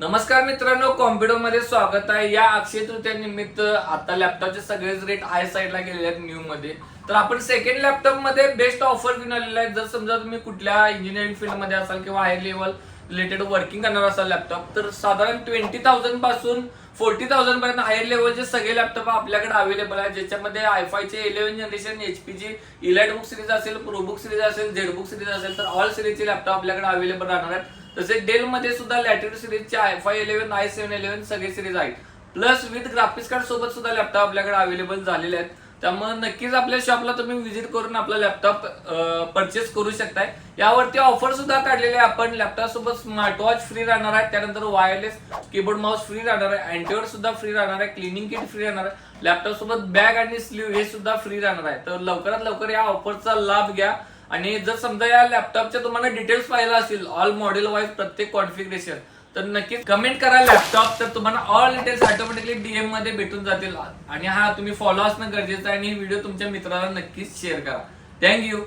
नमस्कार मित्रांनो, कॉम्प्युटर मध्ये स्वागत आहे। या अक्षय तृतीया निमित्त आता लॅपटॉपचे सगळेच रेट हाय साईडला गेलेले आहेत न्यू मध्ये। तर आपण सेकंड लॅपटॉप मध्ये बेस्ट ऑफर घेऊन आलेला आहे। जर समजा तुम्ही कुठल्या इंजिनिअरिंग फील्ड मध्ये असाल किंवा हाय लेवल रिलेटेड वर्किंग करणार असाल लॅपटॉप, तर साधारण 20,000 पासून 40,000 पर्यंत हायर लेवलचे सगळे लॅपटॉप आपल्याकडे अवेलेबल आहेत, ज्याच्यामध्ये i5चे 11 जनरेशन, एचपीची इलाइट बुक सिरीज असेल, प्रो बुक सिरीज असेल, झेड बुक सिरीज असेल, तर ऑल सिरीजचे लॅपटॉप आपल्याकडे अवेलेबल राहणार आहेत। तसेच डेल मध्ये सुद्धा लॅटिट्यूड सिरीजचे i5-11, i7-11 सगळे सिरीज आहेत। प्लस विथ ग्राफिक्स कार्ड सोबत सुद्धा लॅपटॉप आपल्याकडे अवेलेबल झालेले आहेत। त्यामुळे नक्कीच आपल्या शॉपला तुम्ही व्हिजिट करून आपला लॅपटॉप परचेस करू शकताय। यावरती ऑफर सुद्धा काढलेले आहे आपण। लॅपटॉप सोबत स्मार्ट वॉच फ्री राहणार आहे, त्यानंतर वायरलेस कीबोर्ड माउस फ्री राहणार आहे, अँटीवायरस सुद्धा फ्री राहणार आहे, क्लिनिंग किट फ्री राहणार आहे, लॅपटॉप सोबत बॅग आणि स्लीव हे सुद्धा फ्री राहणार आहे। तर लवकरात लवकर या ऑफरचा लाभ घ्या। आणि जर समजा या लॅपटॉपच्या तुम्हाला डिटेल्स पाहिजे असतील ऑल मॉडेल वाईज प्रत्येक कॉन्फिगरेशन, तर नक्कीच कमेंट करा लॅपटॉप, तर तुम्हाला ऑल डिटेल्स ऑटोमॅटिकली डीएम मध्ये भेटून जातील। आणि हा तुम्ही फॉलो असणं गरजेचं आहे आणि व्हिडिओ तुमच्या मित्राला नक्कीच शेअर करा। थँक्यू।